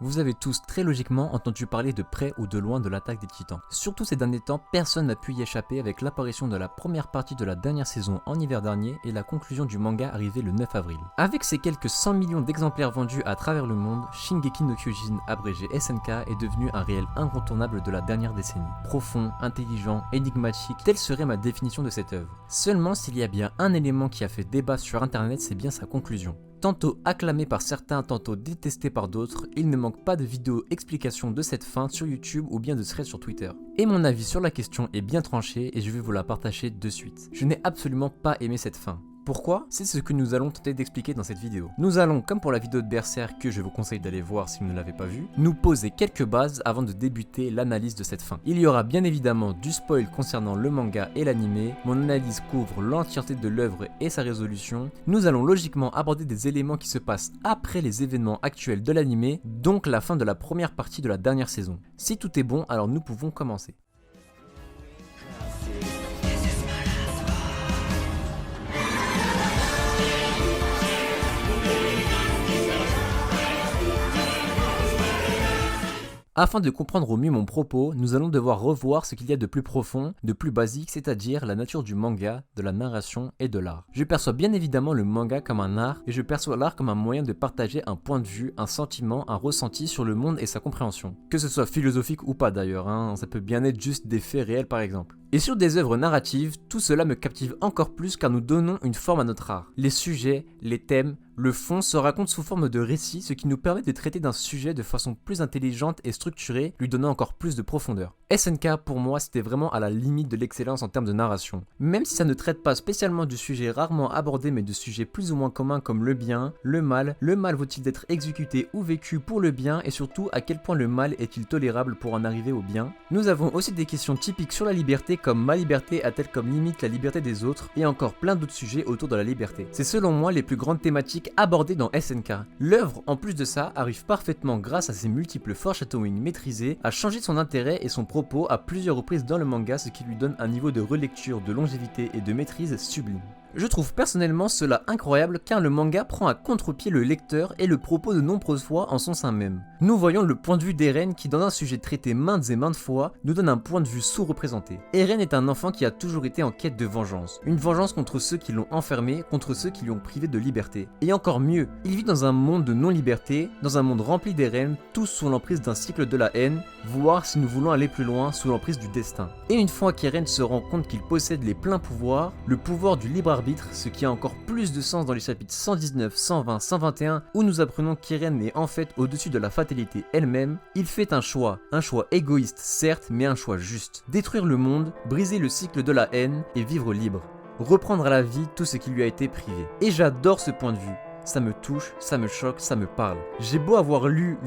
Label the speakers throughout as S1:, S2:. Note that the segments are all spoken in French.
S1: Vous avez tous très logiquement entendu parler de près ou de loin de l'attaque des Titans. Surtout ces derniers temps, personne n'a pu y échapper avec l'apparition de la première partie de la dernière saison en hiver dernier et la conclusion du manga arrivée le 9 avril. Avec ses quelques 100 millions d'exemplaires vendus à travers le monde, Shingeki no Kyojin, abrégé SNK, est devenu un réel incontournable de la dernière décennie. Profond, intelligent, énigmatique, telle serait ma définition de cette œuvre. Seulement s'il y a bien un élément qui a fait débat sur internet, c'est bien sa conclusion. Tantôt acclamé par certains, tantôt détesté par d'autres, il ne manque pas de vidéos explications de cette fin sur YouTube ou bien de threads sur Twitter. Et mon avis sur la question est bien tranché et je vais vous la partager de suite. Je n'ai absolument pas aimé cette fin. Pourquoi? C'est ce que nous allons tenter d'expliquer dans cette vidéo. Nous allons, comme pour la vidéo de Berserk que je vous conseille d'aller voir si vous ne l'avez pas vue, nous poser quelques bases avant de débuter l'analyse de cette fin. Il y aura bien évidemment du spoil concernant le manga et l'anime, mon analyse couvre l'entièreté de l'œuvre et sa résolution, nous allons logiquement aborder des éléments qui se passent après les événements actuels de l'anime, donc la fin de la première partie de la dernière saison. Si tout est bon, alors nous pouvons commencer. Afin de comprendre au mieux mon propos, nous allons devoir revoir ce qu'il y a de plus profond, de plus basique, c'est-à-dire la nature du manga, de la narration et de l'art. Je perçois bien évidemment le manga comme un art, et je perçois l'art comme un moyen de partager un point de vue, un sentiment, un ressenti sur le monde et sa compréhension. Que ce soit philosophique ou pas d'ailleurs, ça peut bien être juste des faits réels par exemple. Et sur des œuvres narratives, tout cela me captive encore plus car nous donnons une forme à notre art. Les sujets, les thèmes, le fond se racontent sous forme de récits, ce qui nous permet de traiter d'un sujet de façon plus intelligente et structurée, lui donnant encore plus de profondeur. SNK pour moi c'était vraiment à la limite de l'excellence en termes de narration. Même si ça ne traite pas spécialement du sujet rarement abordé mais de sujets plus ou moins communs comme le bien, le mal vaut-il être exécuté ou vécu pour le bien et surtout à quel point le mal est-il tolérable pour en arriver au bien. Nous avons aussi des questions typiques sur la liberté comme ma liberté a-t-elle comme limite la liberté des autres et encore plein d'autres sujets autour de la liberté. C'est selon moi les plus grandes thématiques abordées dans SNK. L'œuvre en plus de ça arrive parfaitement grâce à ses multiples foreshadowing maîtrisés à changer son intérêt et son propos à plusieurs reprises dans le manga, ce qui lui donne un niveau de relecture, de longévité et de maîtrise sublime. Je trouve personnellement cela incroyable car le manga prend à contre-pied le lecteur et le propos de nombreuses fois en son sein même. Nous voyons le point de vue d'Eren qui dans un sujet traité maintes et maintes fois nous donne un point de vue sous-représenté. Eren est un enfant qui a toujours été en quête de vengeance. Une vengeance contre ceux qui l'ont enfermé, contre ceux qui lui ont privé de liberté. Et encore mieux, il vit dans un monde de non-liberté, dans un monde rempli d'Eren, tous sous l'emprise d'un cycle de la haine, voire si nous voulons aller plus loin, sous l'emprise du destin. Et une fois qu'Eren se rend compte qu'il possède les pleins pouvoirs, le pouvoir du libre arbitre, ce qui a encore plus de sens dans les chapitres 119, 120, 121 où nous apprenons qu'Eren est en fait au-dessus de la fatalité elle-même, il fait un choix égoïste certes mais un choix juste. Détruire le monde, briser le cycle de la haine et vivre libre. Reprendre à la vie tout ce qui lui a été privé. Et j'adore ce point de vue. Ça me touche, ça me choque, ça me parle. J'ai beau avoir vu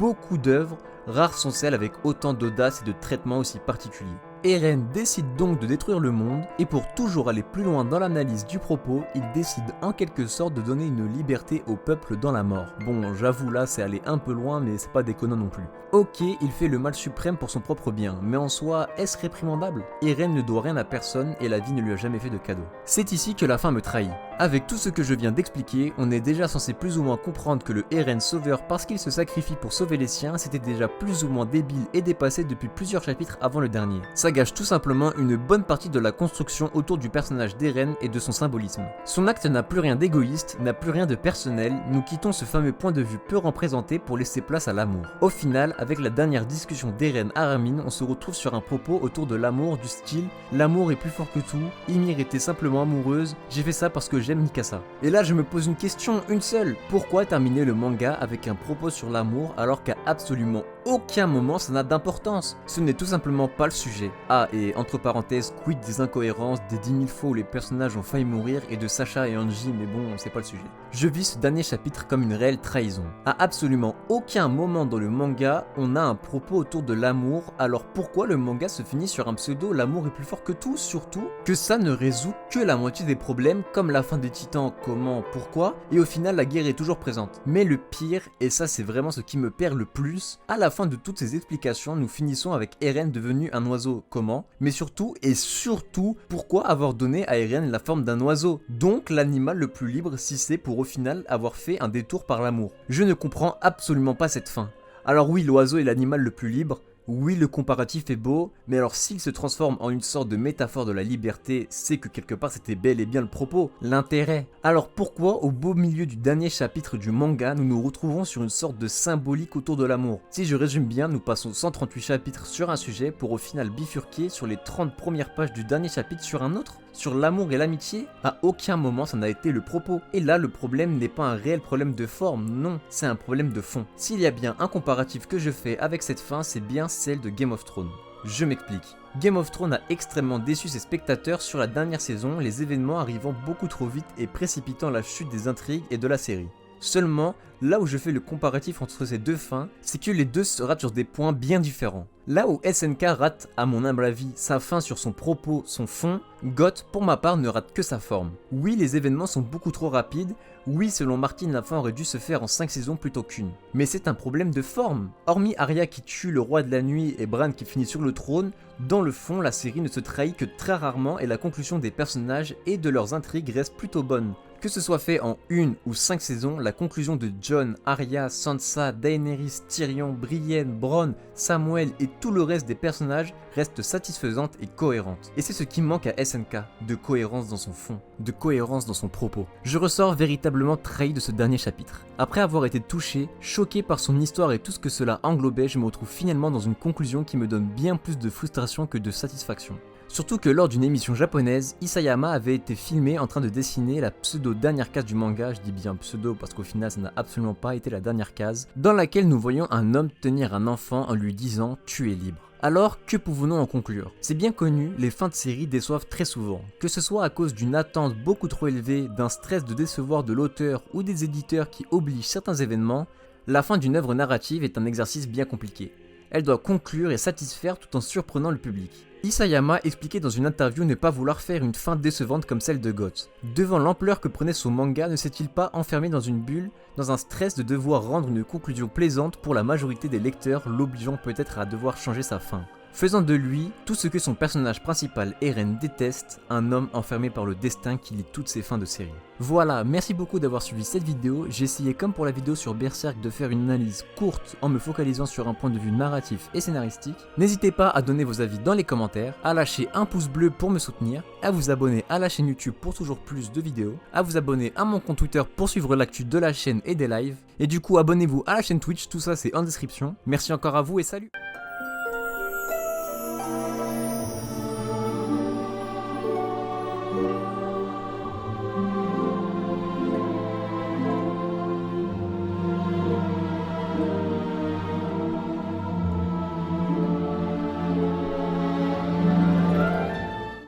S1: beaucoup d'œuvres, rares sont celles avec autant d'audace et de traitement aussi particulier. Eren décide donc de détruire le monde, et pour toujours aller plus loin dans l'analyse du propos, il décide en quelque sorte de donner une liberté au peuple dans la mort. Bon, j'avoue là c'est aller un peu loin, mais c'est pas déconnant non plus. Ok, il fait le mal suprême pour son propre bien, mais en soi, est-ce réprimandable? Eren ne doit rien à personne et la vie ne lui a jamais fait de cadeau. C'est ici que la fin me trahit. Avec tout ce que je viens d'expliquer, on est déjà censé plus ou moins comprendre que le Eren sauveur parce qu'il se sacrifie pour sauver les siens, c'était déjà plus ou moins débile et dépassé depuis plusieurs chapitres avant le dernier. Ça gâche tout simplement une bonne partie de la construction autour du personnage d'Eren et de son symbolisme. Son acte n'a plus rien d'égoïste, n'a plus rien de personnel, nous quittons ce fameux point de vue peu représenté pour laisser place à l'amour. Au final, avec la dernière discussion d'Eren à Armin, on se retrouve sur un propos autour de l'amour du style « l'amour est plus fort que tout, Ymir était simplement amoureuse, j'ai fait ça parce que j'aime Mikasa ». Et là je me pose une question, une seule, pourquoi terminer le manga avec un propos sur l'amour alors qu'à absolument aucun moment ça n'a d'importance? Ce n'est tout simplement pas le sujet. Ah, et entre parenthèses, quid des incohérences, des 10 000 fois où les personnages ont failli mourir et de Sacha et Angie, mais bon, c'est pas le sujet. Je vis ce dernier chapitre comme une réelle trahison. À absolument aucun moment dans le manga, on a un propos autour de l'amour, alors pourquoi le manga se finit sur un pseudo l'amour est plus fort que tout, surtout que ça ne résout que la moitié des problèmes, comme la fin des Titans, comment, pourquoi, et au final la guerre est toujours présente. Mais le pire, et ça c'est vraiment ce qui me perd le plus, à la fin de toutes ces explications, nous finissons avec Eren devenu un oiseau, comment, mais surtout et surtout, pourquoi avoir donné à Eren la forme d'un oiseau, donc l'animal le plus libre si c'est pour au final avoir fait un détour par l'amour. Je ne comprends absolument pas cette fin. Alors oui, l'oiseau est l'animal le plus libre, oui, le comparatif est beau, mais alors s'il se transforme en une sorte de métaphore de la liberté, c'est que quelque part c'était bel et bien le propos, l'intérêt. Alors pourquoi, au beau milieu du dernier chapitre du manga, nous nous retrouvons sur une sorte de symbolique autour de l'amour? Si je résume bien, nous passons 138 chapitres sur un sujet pour au final bifurquer sur les 30 premières pages du dernier chapitre sur un autre? Sur l'amour et l'amitié? À aucun moment ça n'a été le propos. Et là, le problème n'est pas un réel problème de forme, non, c'est un problème de fond. S'il y a bien un comparatif que je fais avec cette fin, c'est bien celle de Game of Thrones. Je m'explique. Game of Thrones a extrêmement déçu ses spectateurs sur la dernière saison, les événements arrivant beaucoup trop vite et précipitant la chute des intrigues et de la série. Seulement, là où je fais le comparatif entre ces deux fins, c'est que les deux se ratent sur des points bien différents. Là où SNK rate, à mon humble avis, sa fin sur son propos, son fond, GOT, pour ma part, ne rate que sa forme. Oui, les événements sont beaucoup trop rapides, oui, selon Martin, la fin aurait dû se faire en 5 saisons plutôt qu'une. Mais c'est un problème de forme. Hormis Arya qui tue le roi de la nuit et Bran qui finit sur le trône, dans le fond, la série ne se trahit que très rarement et la conclusion des personnages et de leurs intrigues reste plutôt bonne. Que ce soit fait en 1 ou 5 saisons, la conclusion de Jon, Arya, Sansa, Daenerys, Tyrion, Brienne, Bronn, Samuel et tout le reste des personnages reste satisfaisante et cohérente. Et c'est ce qui manque à SNK, de cohérence dans son fond, de cohérence dans son propos. Je ressors véritablement trahi de ce dernier chapitre. Après avoir été touché, choqué par son histoire et tout ce que cela englobait, je me retrouve finalement dans une conclusion qui me donne bien plus de frustration que de satisfaction. Surtout que lors d'une émission japonaise, Isayama avait été filmé en train de dessiner la pseudo-dernière case du manga, je dis bien pseudo parce qu'au final ça n'a absolument pas été la dernière case, dans laquelle nous voyons un homme tenir un enfant en lui disant « tu es libre ». Alors, que pouvons-nous en conclure? C'est bien connu, les fins de série déçoivent très souvent. Que ce soit à cause d'une attente beaucoup trop élevée, d'un stress de décevoir de l'auteur ou des éditeurs qui obligent certains événements, la fin d'une œuvre narrative est un exercice bien compliqué. Elle doit conclure et satisfaire tout en surprenant le public. Isayama expliquait dans une interview ne pas vouloir faire une fin décevante comme celle de GOT. Devant l'ampleur que prenait son manga, ne s'est-il pas enfermé dans une bulle, dans un stress de devoir rendre une conclusion plaisante pour la majorité des lecteurs, l'obligeant peut-être à devoir changer sa fin, faisant de lui tout ce que son personnage principal Eren déteste, un homme enfermé par le destin qui lit toutes ses fins de série. Voilà, merci beaucoup d'avoir suivi cette vidéo. J'ai essayé comme pour la vidéo sur Berserk de faire une analyse courte en me focalisant sur un point de vue narratif et scénaristique. N'hésitez pas à donner vos avis dans les commentaires, à lâcher un pouce bleu pour me soutenir, à vous abonner à la chaîne YouTube pour toujours plus de vidéos, à vous abonner à mon compte Twitter pour suivre l'actu de la chaîne et des lives, et du coup abonnez-vous à la chaîne Twitch, tout ça c'est en description. Merci encore à vous et salut!